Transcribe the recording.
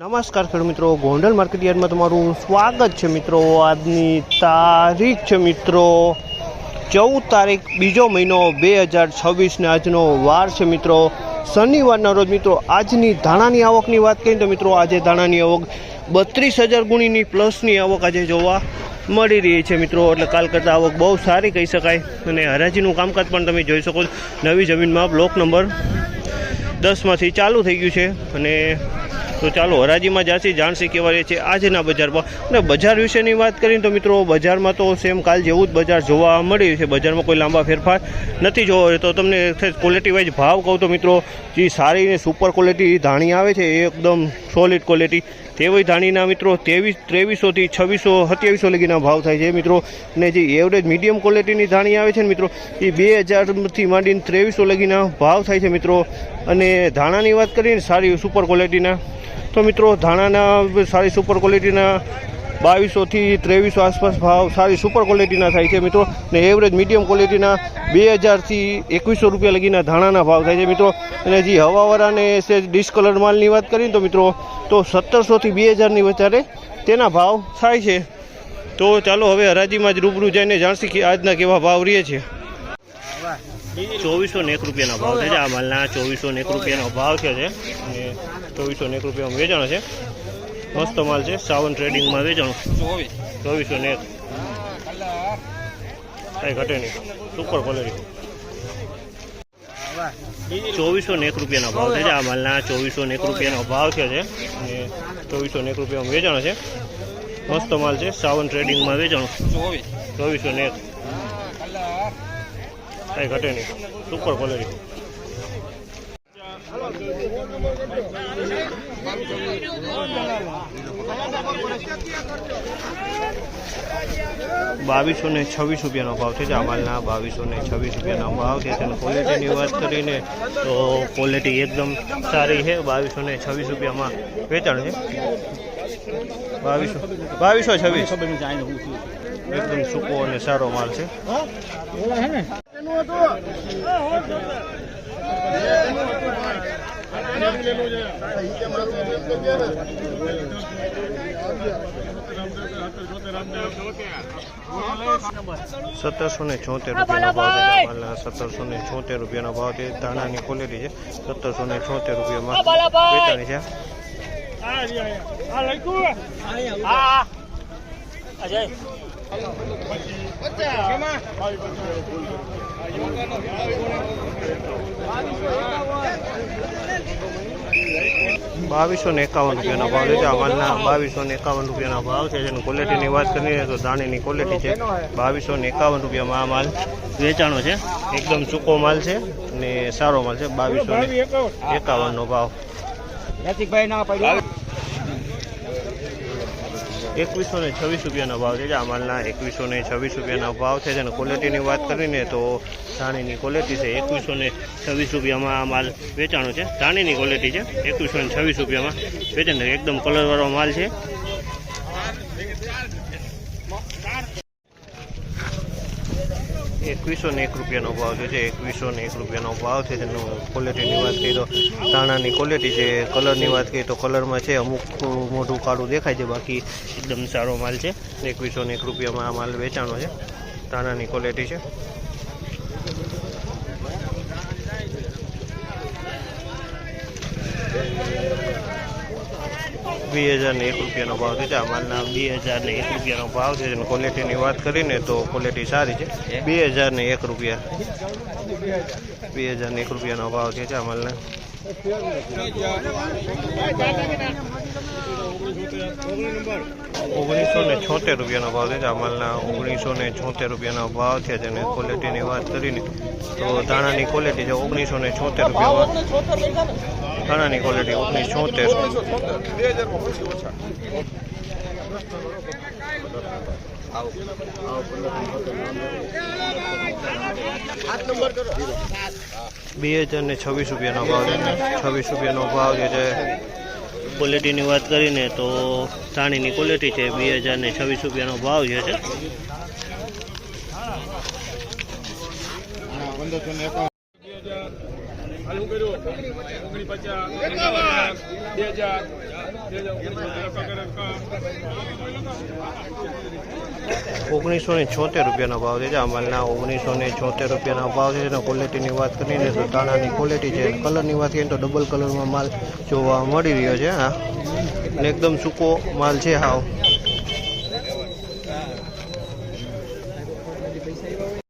નમસ્કાર ખેડૂત મિત્રો, ગોંડલ માર્કેટ યાર્ડમાં તમારું સ્વાગત છે મિત્રો। આજની તારીખ છે મિત્રો 14 તારીખ 2 મહિનો 2026 ને આજનો વાર છે મિત્રો શનિવારના રોજ। મિત્રો આજની ધાણાની આવકની વાત કરીએ તો મિત્રો આજે ધાણાની આવક 32,000 ગુણીની પ્લસની આવક આજે જોવા મળી રહી છે મિત્રો। એટલે કાલ કરતાં આવક બહુ સારી કહી શકાય અને હરાજીનું કામકાજ પણ તમે જોઈ શકો છો। નવી જમીનમાં બ્લોક નંબર 10માંથી ચાલુ થઈ ગયું છે અને તો ચાલો હરાજીમાં જાસી જાણસી કેવા રહે છે આજના બજારમાં। અને બજાર વિશેની વાત કરીએ તો મિત્રો બજારમાં તો સેમ કાલ જેવું જ બજાર જોવા મળ્યું છે। બજારમાં કોઈ લાંબા ફેરફાર નથી જોવા। તો તમને ક્વોલિટી વાઇઝ ભાવ કહું તો મિત્રો જે સારી ને સુપર ક્વોલિટી ધાણી આવે છે એકદમ સોલિડ ક્વોલિટી તેવી ધાણીના મિત્રો 2300થી 2600-2700 લગીના ભાવ થાય છે મિત્રો। અને જે એવરેજ મીડિયમ ક્વોલિટીની ધાણી આવે છે ને મિત્રો એ 2000થી માંડીને 2300 લગીના ભાવ થાય છે મિત્રો। અને ધાણાની વાત કરીએ ને સારી સુપર ક્વોલિટીના તો મિત્રો ધાણાના સારી સુપર ક્વોલિટીના 2200થી 2300 આસપાસ ભાવ સારી સુપર ક્વોલિટીના થાય છે મિત્રો। ને એવરેજ મીડિયમ ક્વોલિટીના 2000થી 2100 રૂપિયા લગીના ધાણાના ભાવ થાય છે મિત્રો। અને જે હવાવાળાને ડિસ્કલર માલની વાત કરીએ તો મિત્રો તો 1700થી 2000ની વચ્ચે તેના ભાવ થાય છે। તો ચાલો હવે હરાજીમાં જ રૂબરૂ જઈને જાણશી કે આજના કેવા ભાવ રહે છે। 2401 રૂપિયાના ભાવ છે આ માલના 2401 રૂપિયાનો ભાવ છે અને 2401 રૂપિયામાં વેચાણ છે। મસ્ત માલ છે સાવન ટ્રેડિંગમાં વેચાણ 2401 કાંઈ ઘટે નહીં સુપર ક્વોલિટી। 2401 રૂપિયાના ભાવ છે આ માલના 2401 રૂપિયાનો ભાવ છે અને 2401 રૂપિયામાં વેચાણ છે। મસ્ત માલ છે સાવન ટ્રેડિંગમાં વેચાણ 2401 કાંઈ ઘટે નહીં સુપર ક્વોલિટી। 2226 રૂપિયાનો ભાવ છે આ માલના 2226 રૂપિયાનો ભાવ છે। તેની ક્વોલિટીની વાત કરીને તો ક્વોલિટી એકદમ સારી છે। 2226 રૂપિયામાં વેચાણ છે। 2226 એકદમ સૂકો અને સારો માલ છે। 1776 રૂપિયાનો ભાવ છે 1776 રૂપિયાનો ભાવ છે। ધાણાની ક્વોલિટી છે 1776 રૂપિયામાં વેચાણી છે। ₹2251 રૂપિયાનો ભાવ છે આ માલના 2251 રૂપિયાનો ભાવ છે। જેની ક્વોલિટીની વાત કરીએ તો ધાણીની ક્વોલિટી છે 2251 રૂપિયામાં આ માલ વેચાણો છે। એકદમ સૂકો માલ છે અને સારો માલ છે। 2251નો ભાવ। 2126 રૂપિયાનો ભાવ છે આ માલના 2126 રૂપિયાનો ભાવ છે। જેની ક્વોલિટીની વાત કરીને તો ધાણીની ક્વોલિટી છે 2126 રૂપિયામાં આ માલ વેચાણો છે। ધાણીની ક્વોલિટી છે 2126 રૂપિયામાં વેચાણ છે। એકદમ કલરવાળો માલ છે। 2101 રૂપિયાનો ભાવ છે 2101 રૂપિયાનો ભાવ છે। તેનું ક્વોલિટીની વાત કરીએ તો ધાણાની ક્વોલિટી છે। કલરની વાત કરીએ તો કલરમાં છે અમુક મોઢું કાળું દેખાય છે, બાકી એકદમ સારો માલ છે। 2101 રૂપિયામાં આ માલ વેચાણો છે। ધાણાની ક્વોલિટી છે। 2001 રૂપિયાનો ભાવ છે આ માલના 2001 રૂપિયાનો ભાવ છે। જેની ક્વોલિટીની વાત કરીને તો ક્વોલિટી સારી છે। 2001 રૂપિયા 2001 રૂપિયાનો ભાવ છે આ માલના। 1976 રૂપિયાનો ભાવ છે આ માલના 1976 રૂપિયાનો ભાવ છે। જેને ક્વોલિટીની વાત કરીને તો ધાણાની ક્વોલિટી છે 1976 રૂપિયામાં ધાણાની ક્વોલિટી 1976। 2026 રૂપિયાનો ભાવ છે 26 રૂપિયાનો ભાવ છે। ક્વોલિટીની વાત કરીને તો ધાણીની ક્વોલિટી છે 2026 રૂપિયાનો ભાવ છે। 50 2000 ₹1976 ભાવ છે. આ માલના ₹1976 ભાવ છે. એના ક્વોલિટીની વાત કરીને તો દાણાની ક્વોલિટી છે. કલરની વાત કરીએ તો ડબલ કલરમાં માલ જોવા મળી રહ્યો છે. હા, અને એકદમ સૂકો માલ છે. હાવ